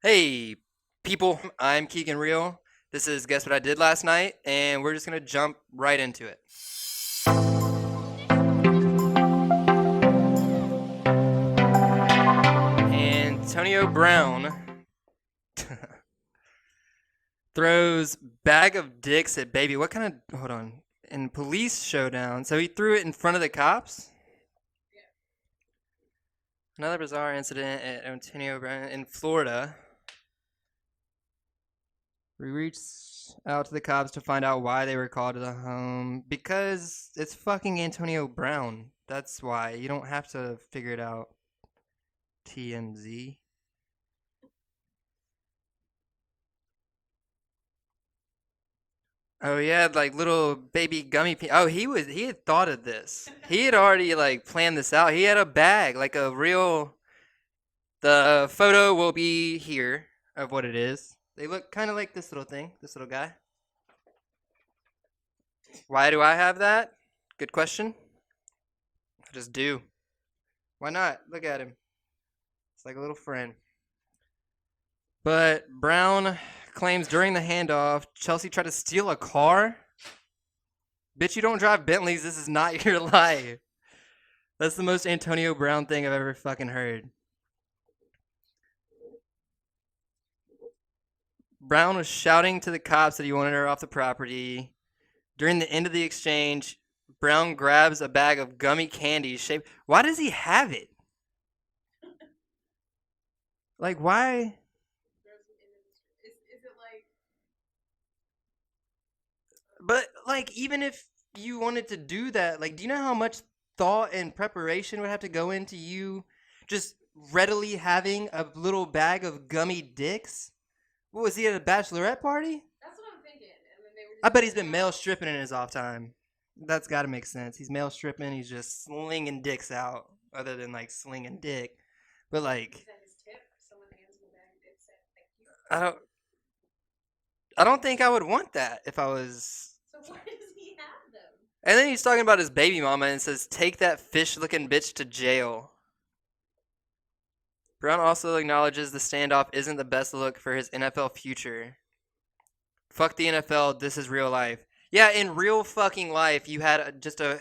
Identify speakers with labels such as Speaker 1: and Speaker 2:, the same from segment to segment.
Speaker 1: Hey, people, I'm Keegan Real. This is Guess What I Did Last Night, and we're just going to jump right into it. Antonio Brown throws bag of dicks at baby. What kind of, hold on, in police showdown. So he threw it in front of the cops? Another bizarre incident at Antonio Brown in Florida. We reached out to the cops to find out why they were called to the home. Because it's fucking Antonio Brown. That's why. You don't have to figure it out. TMZ. Oh yeah, like little baby gummy. Oh, he had thought of this. He had already like planned this out. He had a bag, like a real. The photo will be here of what it is. They look kind of like this little thing, this little guy. Why do I have that? Good question. I just do. Why not? Look at him. It's like a little friend. But Brown claims during the handoff, Chelsea tried to steal a car. Bitch, you don't drive Bentleys. This is not your life. That's the most Antonio Brown thing I've ever fucking heard. Brown was shouting to the cops that he wanted her off the property. During the end of the exchange, Brown grabs a bag of gummy candies shaped. Why does he have it? Like, why?
Speaker 2: Is it like?
Speaker 1: But, like, even if you wanted to do that, like, do you know how much thought and preparation would have to go into you just readily having a little bag of gummy dicks? What, was he at a bachelorette party?
Speaker 2: That's what I'm thinking. And then they were.
Speaker 1: I bet he's been male stripping in his off time. That's got to make sense. He's male stripping. He's just slinging dicks out, other than like slinging dick. But like,
Speaker 2: Is that his tip? Someone hands him a bag of dicks and thank you.
Speaker 1: I don't think I would want that if I was.
Speaker 2: So why does he have them?
Speaker 1: And then he's talking about his baby mama and says, "Take that fish-looking bitch to jail." Brown also acknowledges the standoff isn't the best look for his NFL future. Fuck the NFL, this is real life. Yeah, in real fucking life, you had just a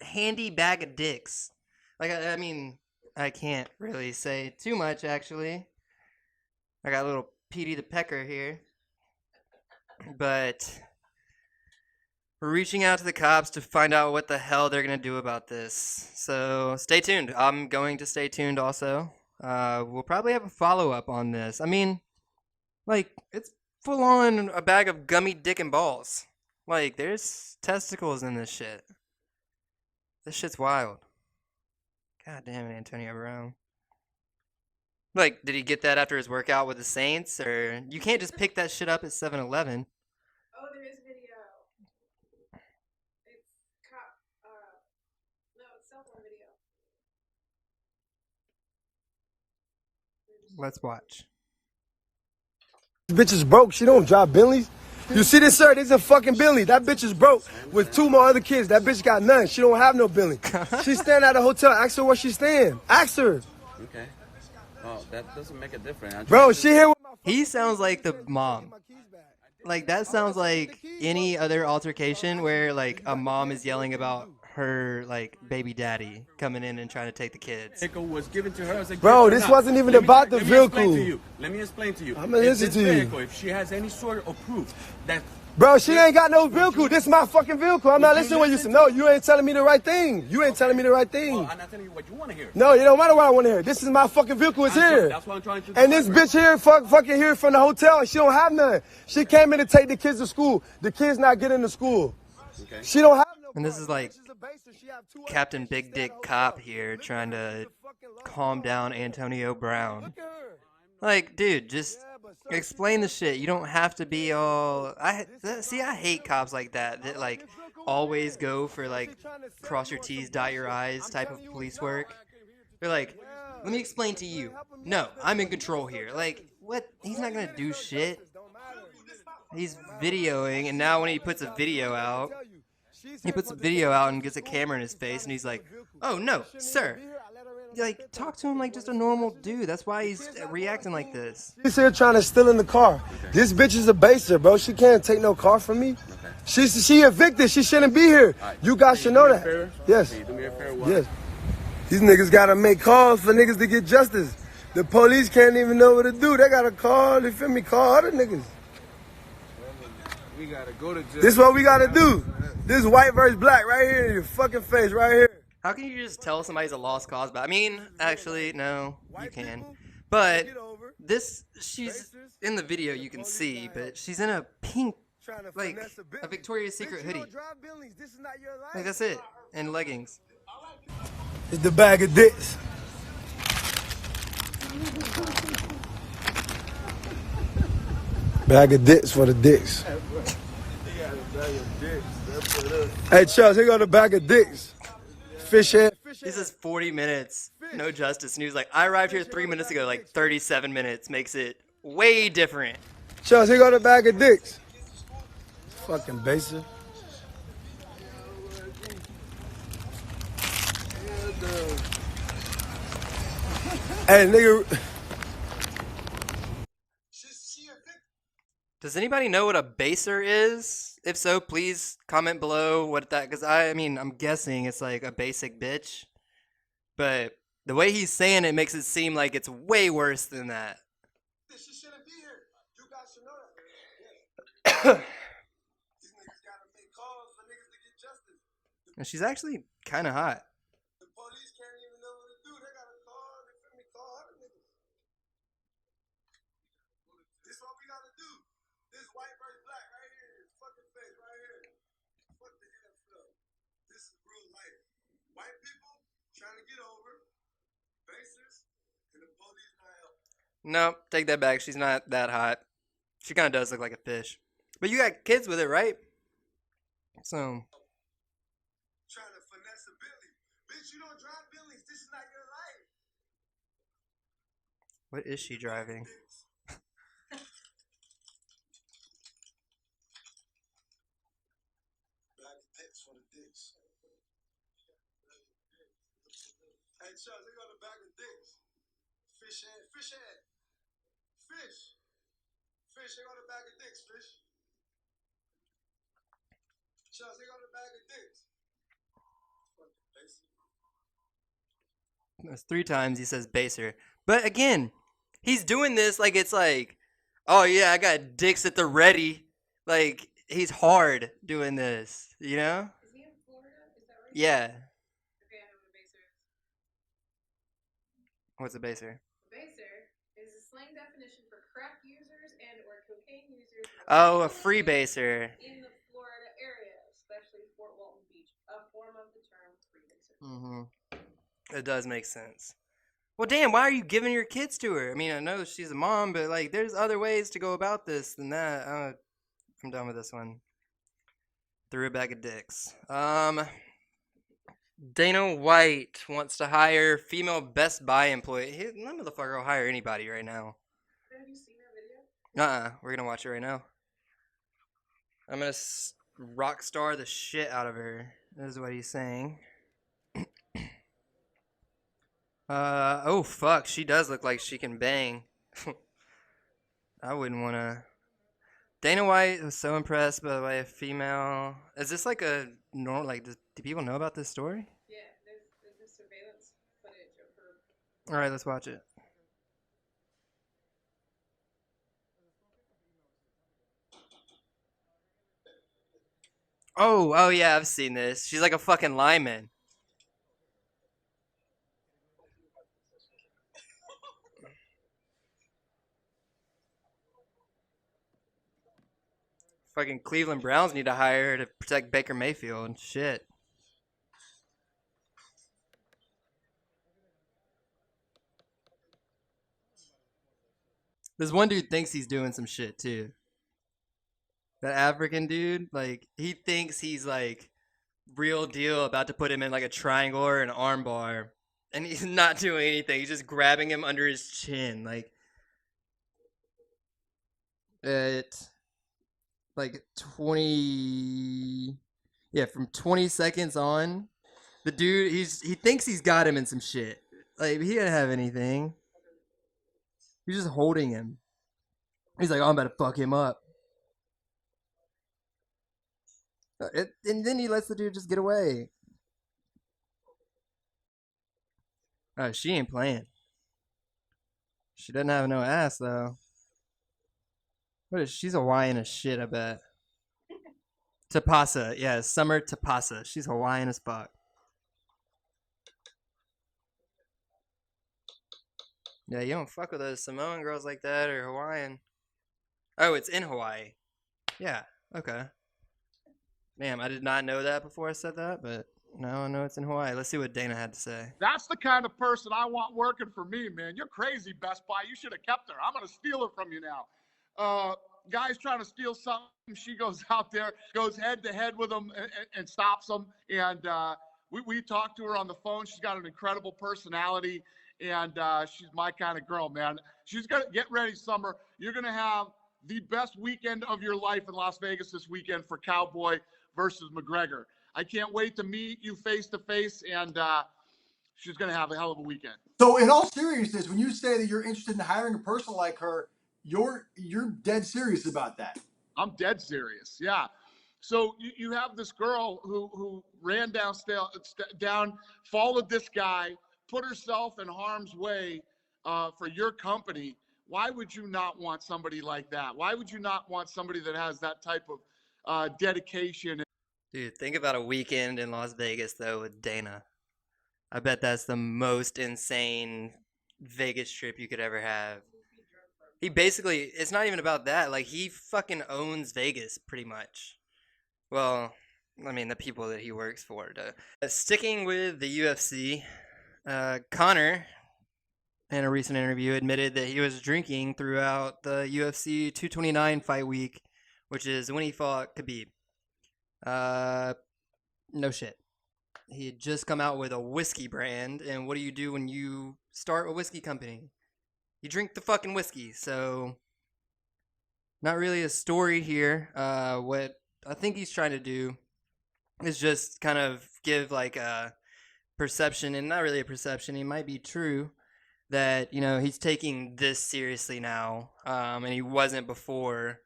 Speaker 1: handy bag of dicks. Like, I mean, I can't really say too much, actually. I got a little Petey the Pecker here. But we're reaching out to the cops to find out what the hell they're going to do about this. So stay tuned. I'm going to stay tuned also. We'll probably have a follow-up on this. I mean, like, it's full on a bag of gummy dick and balls. Like, there's testicles in this shit. This shit's wild. God damn it, Antonio Brown. Like, did he get that after his workout with the Saints? Or you can't just pick that shit up at 7-Eleven.
Speaker 2: Oh, there is video. It's cop. No, it's cell phone video.
Speaker 1: Let's watch.
Speaker 3: This bitch is broke. She don't drive Bentleys. You see this, sir? This is a fucking Bentley. That bitch is broke with two more other kids. That bitch got none. She don't have no Bentley. She's staying at a hotel. Ask her where she's staying. Ask her.
Speaker 4: Okay. Oh, that doesn't make a difference.
Speaker 3: Bro, she here with my
Speaker 1: He sounds like the mom. Like, that sounds like any other altercation where, like, a mom is yelling about her, like, baby daddy coming in and trying to take the kids.
Speaker 4: vehicle was given to her as a
Speaker 3: Bro,
Speaker 4: gift or
Speaker 3: this
Speaker 4: not.
Speaker 3: wasn't even
Speaker 4: Let me-
Speaker 3: about the
Speaker 4: let me explain
Speaker 3: vehicle.
Speaker 4: to you. Let me explain to you.
Speaker 3: I'ma
Speaker 4: If
Speaker 3: listen
Speaker 4: this
Speaker 3: to you.
Speaker 4: vehicle, if she has any sort of proof that
Speaker 3: Bro, she ain't got no vehicle. This is my fucking vehicle. I'm not listening to what you say. No, you ain't telling me the right thing. You ain't telling me the right thing.
Speaker 4: well, I'm not telling you what you want to hear.
Speaker 3: No, it don't matter what I want to hear. This is my fucking vehicle. It's here.
Speaker 4: That's what I'm trying to do.
Speaker 3: And this bitch here, fucking here from the hotel, and she don't have none. She came in to take the kids to school. The kids not getting to school.
Speaker 4: Okay.
Speaker 3: She don't have no.
Speaker 1: And this is like Captain Big Dick Cop here trying to calm down Antonio Brown. Like, dude, just explain the shit. You don't have to be all. I hate cops like that like always go for like cross your T's, dot your I's type of police work. They're like, let me explain to you. No, I'm in control here. Like, what? He's not gonna do shit. He's videoing, and now when he puts a video out, and gets a camera in his face, and he's like, "Oh no, sir, like talk to him like just a normal dude. That's why he's reacting like this.
Speaker 3: She's here trying to steal in the car. This bitch is a baser, bro. She can't take no car from me. She evicted. She shouldn't be here. You guys should know that. Yes. Yes. These niggas gotta make calls for niggas to get justice. The police can't even know what to do. They gotta call, you feel me, call other niggas.
Speaker 5: We gotta go to jail.
Speaker 3: This is what we gotta do. This white versus black right here in your fucking face, right here.
Speaker 1: How can you just tell somebody's a lost cause? But I mean, actually, no, you can. But this, she's in the video, you can see, but she's in a pink, like a Victoria's Secret hoodie. Like that's it, and leggings.
Speaker 3: It's the bag of dicks. Bag of dicks for the dicks. Hey, Chubbs, here go the bag of dicks. Fish head.
Speaker 1: This is 40 minutes, no justice. And he was like, I arrived here 3 minutes ago, like 37 minutes. Makes it way different.
Speaker 3: Chubbs, here go the bag of dicks. Fucking basic. Hey, nigga.
Speaker 1: Does anybody know what a baser is? If so, please comment below what that, because I mean, I'm guessing it's like a basic bitch. But the way he's saying it makes it seem like it's way worse than that.
Speaker 3: She shouldn't be here. You guys should know that. These niggas gotta make calls for niggas to get justice.
Speaker 1: And she's actually kind of hot.
Speaker 3: The police can't even know what to do. They gotta call, they feel me, call other niggas. This is what we gotta do. This white versus black right here. This fucking face right here. Fuck the hell stuff. This is real life. White people trying to get over. Basers and the police not helping.
Speaker 1: No, take that back. She's not that hot. She kind of does look like a fish. But you got kids with it, right? So.
Speaker 3: Trying to finesse a Billy. Bitch, you don't drive Billies. This is not your life.
Speaker 1: What is she driving?
Speaker 3: Bag of dicks for the dicks. Hey, Chubbs, they got a bag of dicks. Fish head, fish head. Fish. Fish, they got a bag of dicks, fish. Chubbs, they got a bag of dicks. Fucking basic.
Speaker 1: That's 3 times he says baser. But again, he's doing this like it's like, oh yeah, I got dicks at the ready. Like, he's hard doing this, you know?
Speaker 2: Is he in Florida? Is that right?
Speaker 1: Yeah.
Speaker 2: Okay, I know what a baser is.
Speaker 1: What's a baser?
Speaker 2: A baser is a slang definition for crack users and or cocaine users.
Speaker 1: Oh, a free baser.
Speaker 2: In the Florida area, especially Fort Walton Beach, a form of the term free baser.
Speaker 1: Mm-hmm. It does make sense. Well, damn, why are you giving your kids to her? I mean, I know she's a mom, but like, there's other ways to go about this than that. I'm done with this one. Threw a bag of dicks. Dana White wants to hire female Best Buy employee. That motherfucker will hire anybody right now.
Speaker 2: Have you seen that video?
Speaker 1: We're gonna watch it right now. I'm gonna rock star the shit out of her. This is what he's saying. Oh fuck, she does look like she can bang. I wouldn't wanna. Dana White was so impressed by the way a female. Is this like a normal? Like, do people know about this story?
Speaker 2: Yeah, there's this surveillance footage of her.
Speaker 1: All right, let's watch it. Oh yeah, I've seen this. She's like a fucking lineman. Fucking Cleveland Browns need to hire her to protect Baker Mayfield and shit. This one dude thinks he's doing some shit too. That African dude, like, he thinks he's like real deal about to put him in like a triangle or an arm bar. And he's not doing anything. He's just grabbing him under his chin. Like, like 20, yeah, from 20 seconds on, the dude, he thinks he's got him in some shit. Like, he didn't have anything. He's just holding him. He's like, oh, I'm about to fuck him up. And then he lets the dude just get away. Oh, she ain't playing. She doesn't have no ass, though. What is she's Hawaiian as shit, I bet. Tapasa. Yeah, Summer Tapasa. She's Hawaiian as fuck. Yeah, you don't fuck with those Samoan girls like that or Hawaiian. Oh, it's in Hawaii. Yeah, okay. Damn, I did not know that before I said that, but now I know it's in Hawaii. Let's see what Dana had to say.
Speaker 6: That's the kind of person I want working for me, man. You're crazy, Best Buy. You should have kept her. I'm going to steal her from you now. Guy's trying to steal something. She goes out there, goes head to head with him and stops him. And we talked to her on the phone. She's got an incredible personality, and she's my kind of girl, man. She's going to get ready, Summer. You're going to have the best weekend of your life in Las Vegas this weekend for Cowboy versus McGregor. I can't wait to meet you face to face, and she's going to have a hell of a weekend.
Speaker 7: So, in all seriousness, when you say that you're interested in hiring a person like her, you're dead serious about that.
Speaker 6: I'm dead serious. Yeah. So you have this girl who ran down, followed this guy, put herself in harm's way for your company. Why would you not want somebody like that? Why would you not want somebody that has that type of dedication?
Speaker 1: Dude, think about a weekend in Las Vegas, though, with Dana. I bet that's the most insane Vegas trip you could ever have. He basically, it's not even about that. Like, he fucking owns Vegas, pretty much. Well, I mean, the people that he works for. Sticking with the UFC, Connor, in a recent interview, admitted that he was drinking throughout the UFC 229 fight week, which is when he fought Khabib. No shit. He had just come out with a whiskey brand, and what do you do when you start a whiskey company? You drink the fucking whiskey. So, not really a story here. What I think he's trying to do is just kind of give like a perception, and not really a perception, it might be true, that, you know, he's taking this seriously now, and he wasn't before.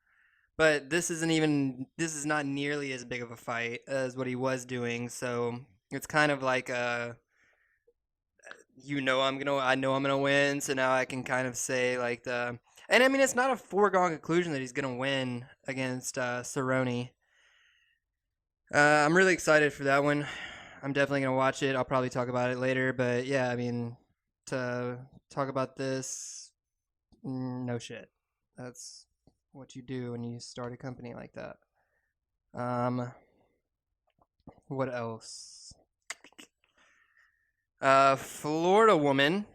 Speaker 1: But this is not nearly as big of a fight as what he was doing, so it's kind of like I know I'm gonna win, so now I can kind of say like and I mean, it's not a foregone conclusion that he's gonna win against Cerrone. I'm really excited for that one. I'm definitely gonna watch it. I'll probably talk about it later, but yeah, I mean, to talk about this, no shit. That's what you do when you start a company like that. What else? Florida woman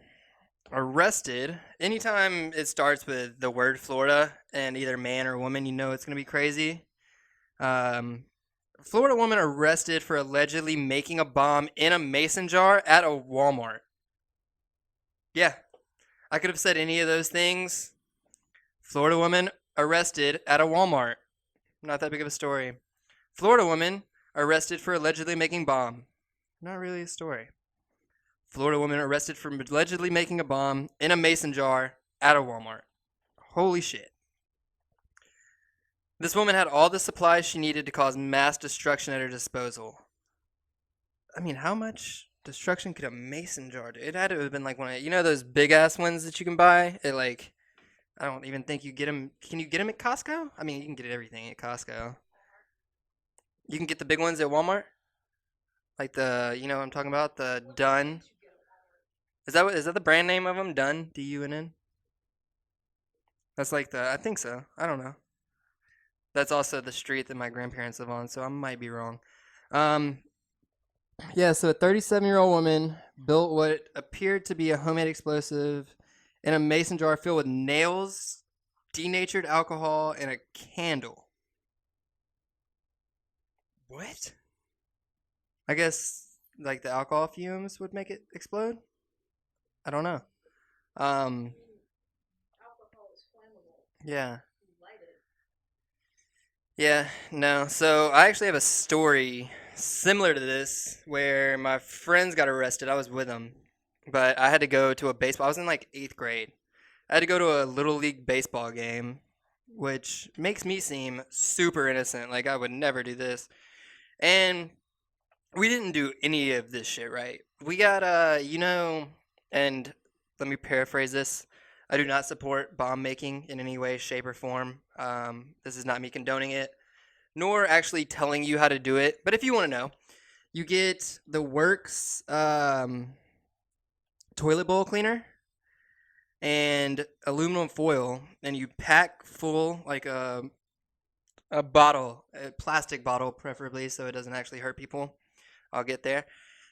Speaker 1: arrested. Anytime it starts with the word Florida and either man or woman, you know it's gonna be crazy. Florida woman arrested for allegedly making a bomb in a mason jar at a Walmart. Yeah, I could have said any of those things. Florida woman arrested at a Walmart. Not that big of a story. Florida woman arrested for allegedly making bomb. Not really a story. Florida woman arrested for allegedly making a bomb in a mason jar at a Walmart. Holy shit. This woman had all the supplies she needed to cause mass destruction at her disposal. I mean, how much destruction could a mason jar do? It had to have been like one of, you know, those big ass ones that you can buy? It like, I don't even think you get them. Can you get them at Costco? I mean, you can get everything at Costco. You can get the big ones at Walmart? Like the, you know what I'm talking about? The Dunn. Is that the brand name of them? Dunn? D-U-N-N? That's like I think so. I don't know. That's also the street that my grandparents live on, so I might be wrong. Yeah, so a 37-year-old woman built what appeared to be a homemade explosive in a mason jar filled with nails, denatured alcohol, and a candle. What? I guess like the alcohol fumes would make it explode? I don't know.
Speaker 2: Alcohol is flammable.
Speaker 1: Yeah.
Speaker 2: You light it.
Speaker 1: Yeah, no. So I actually have a story similar to this where my friends got arrested. I was with them. but I had to go to a baseball. I was in like 8th grade. I had to go to a little league baseball game, which makes me seem super innocent. Like I would never do this. And we didn't do any of this shit right. We got and let me paraphrase this. I do not support bomb making in any way, shape, or form. This is not me condoning it, nor actually telling you how to do it. But if you want to know, you get the Works toilet bowl cleaner and aluminum foil, and you pack full like a bottle, a plastic bottle preferably, so it doesn't actually hurt people. I'll get there.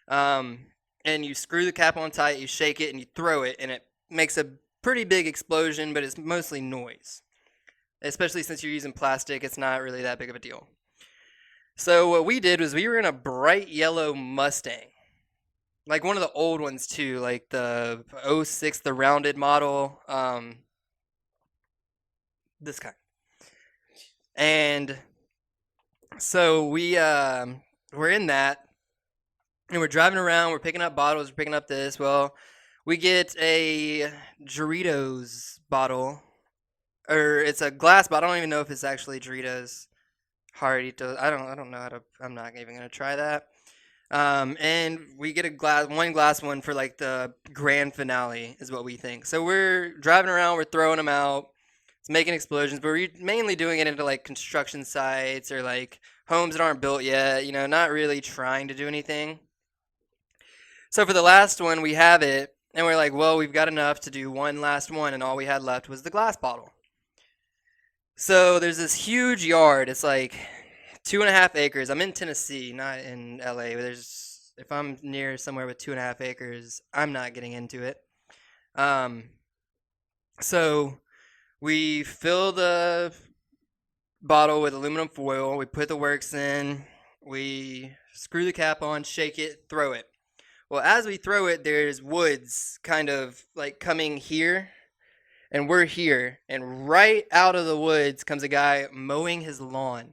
Speaker 1: And you screw the cap on tight, you shake it, and you throw it, and it makes a pretty big explosion, but it's mostly noise. Especially since you're using plastic, it's not really that big of a deal. So what we did was we were in a bright yellow Mustang. Like one of the old ones too, like the '06, the rounded model. This kind. And so we're in that, and we're driving around, we're picking up bottles, we're picking up this. Well, we get a Doritos bottle, or it's a glass bottle. I don't even know if it's actually Doritos. Jarditos. I don't know how to. I'm not even gonna try that. And we get one glass one for like the grand finale is what we think. So we're driving around, we're throwing them out. It's making explosions, but we're mainly doing it into like construction sites or like homes that aren't built yet. You know, not really trying to do anything. So for the last one, we have it, and we're like, well, we've got enough to do one last one, and all we had left was the glass bottle. So there's this huge yard. It's like 2.5 acres. I'm in Tennessee, not in LA. If I'm near somewhere with 2.5 acres, I'm not getting into it. So we fill the bottle with aluminum foil. We put the Works in. We screw the cap on, shake it, throw it. Well, as we throw it, there's woods kind of like coming here. And we're here, and right out of the woods comes a guy mowing his lawn.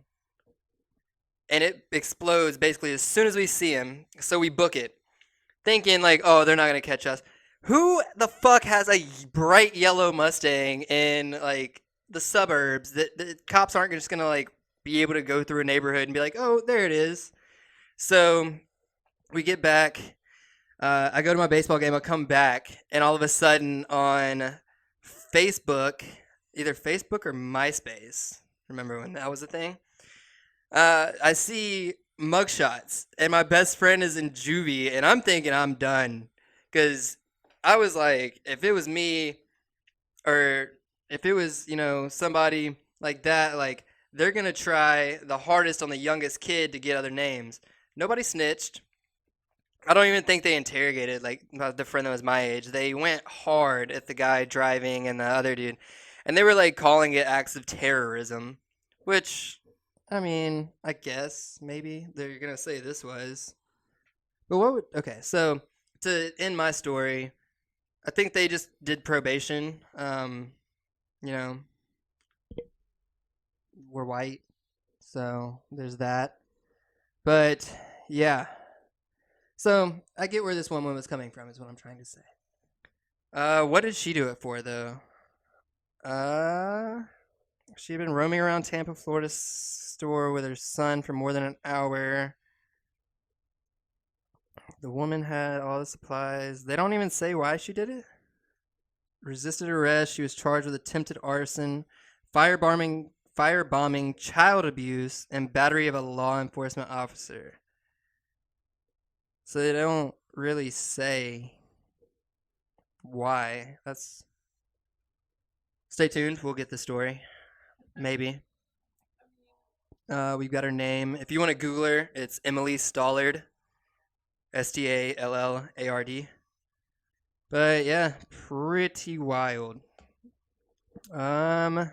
Speaker 1: And it explodes basically as soon as we see him, so we book it, thinking like, oh, they're not going to catch us. Who the fuck has a bright yellow Mustang in like the suburbs that the cops aren't just going to like be able to go through a neighborhood and be like, oh, there it is. So we get back. I go to my baseball game. I come back, and all of a sudden on Facebook, either Facebook or MySpace. Remember when that was a thing? I see mugshots, and my best friend is in juvie, and I'm thinking I'm done. Because I was like, if it was me, or if it was, somebody like that, like, they're going to try the hardest on the youngest kid to get other names. Nobody snitched. I don't even think they interrogated, like, the friend that was my age. They went hard at the guy driving and the other dude. And they were, like, calling it acts of terrorism. Which, I mean, I guess, maybe. They're going to say this was. But okay, so, to end my story, I think they just did probation. We're white. So, there's that. But, yeah. So, I get where this woman was coming from, is what I'm trying to say. What did she do it for, though? She had been roaming around Tampa, Florida store with her son for more than an hour. The woman had all the supplies. They don't even say why she did it. Resisted arrest. She was charged with attempted arson, firebombing, child abuse, and battery of a law enforcement officer. So they don't really say why. Stay tuned. We'll get the story. Maybe. We've got her name. If you want to Google her, it's Emily Stallard. Stallard. But yeah, pretty wild. Oh,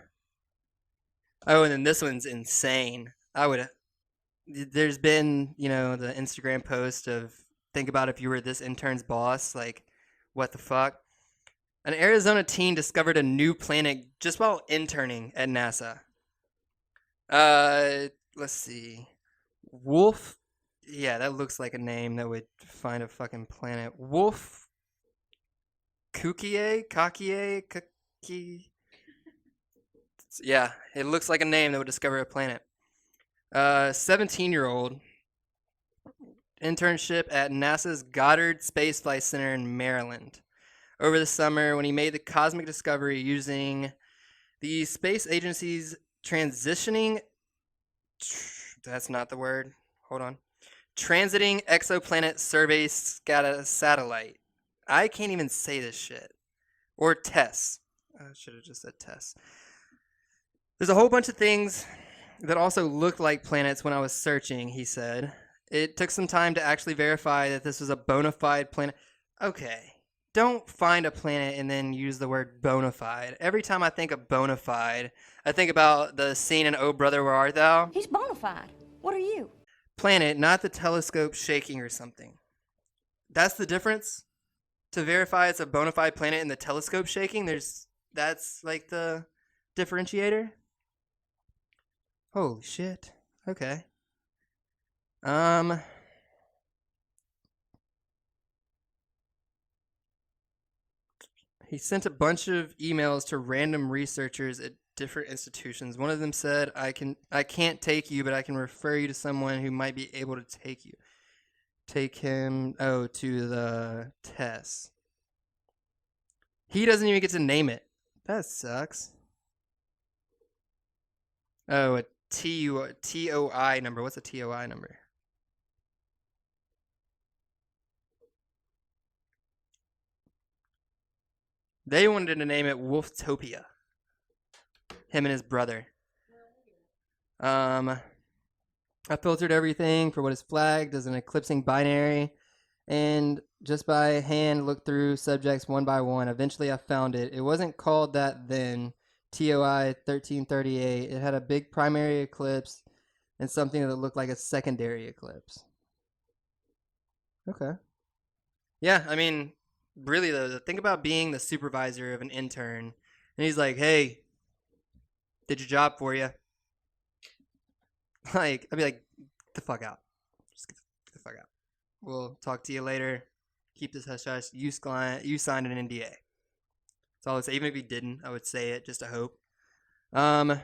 Speaker 1: and then this one's insane. There's been, the Instagram post of think about if you were this intern's boss, like, what the fuck? An Arizona teen discovered a new planet just while interning at NASA. Let's see. Wolf. Yeah, that looks like a name that would find a fucking planet. Wolf Kakie. Yeah, it looks like a name that would discover a planet. 17-year-old internship at NASA's Goddard Space Flight Center in Maryland. Over the summer, when he made the cosmic discovery using the space agency's transitioning. That's not the word. Hold on. Transiting Exoplanet Survey Satellite. I can't even say this shit. Or TESS. I should have just said TESS. There's a whole bunch of things that also looked like planets when I was searching, he said. It took some time to actually verify that this was a bona fide planet. Okay. Don't find a planet and then use the word bona fide. Every time I think of bona fide, I think about the scene in Oh Brother, Where Art Thou?
Speaker 8: He's bona fide. What are you?
Speaker 1: Planet, not the telescope shaking or something. That's the difference. To verify it's a bona fide planet and the telescope shaking, that's like the differentiator. Holy shit. Okay. He sent a bunch of emails to random researchers at different institutions. One of them said, I can't take you, but I can refer you to someone who might be able to take you. Take him, to the test. He doesn't even get to name it. That sucks. Oh, a TOI number. What's a TOI number? They wanted to name it Wolftopia. Him and his brother. I filtered everything for what is flagged as an eclipsing binary, and just by hand looked through subjects one by one. Eventually I found it. It wasn't called that then. TOI 1338. It had a big primary eclipse and something that looked like a secondary eclipse. Okay. Yeah, I mean, really though, think about being the supervisor of an intern, and he's like, "Hey, did your job for you." Like, I'd be like, "Get the fuck out. Just get the fuck out. We'll talk to you later. Keep this hush hush. You signed an NDA." That's all I would say. Even if you didn't, I would say it just to hope. Yeah,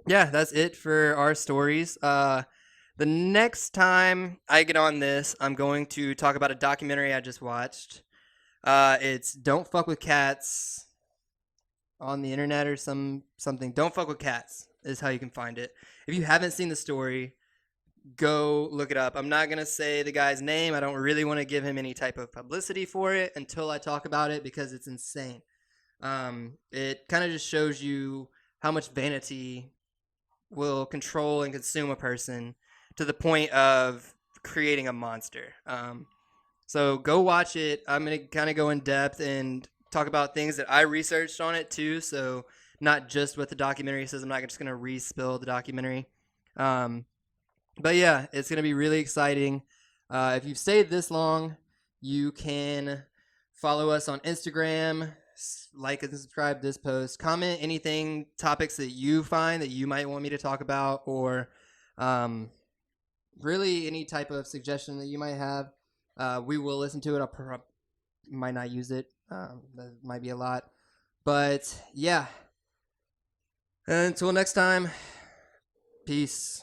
Speaker 1: that's it for our stories. The next time I get on this, I'm going to talk about a documentary I just watched. It's Don't Fuck with Cats on the internet or something. Don't Fuck with Cats is how you can find it. If you haven't seen the story, go look it up. I'm not going to say the guy's name. I don't really want to give him any type of publicity for it until I talk about it because it's insane. It kind of just shows you how much vanity will control and consume a person to the point of creating a monster. So go watch it. I'm going to kind of go in depth and talk about things that I researched on it too. So not just what the documentary says. I'm not just going to re-spill the documentary. But yeah, it's going to be really exciting. If you've stayed this long, you can follow us on Instagram, like and subscribe this post, comment anything, topics that you find that you might want me to talk about, or really any type of suggestion that you might have. We will listen to it. I might not use it. That might be a lot. But yeah. Until next time, peace.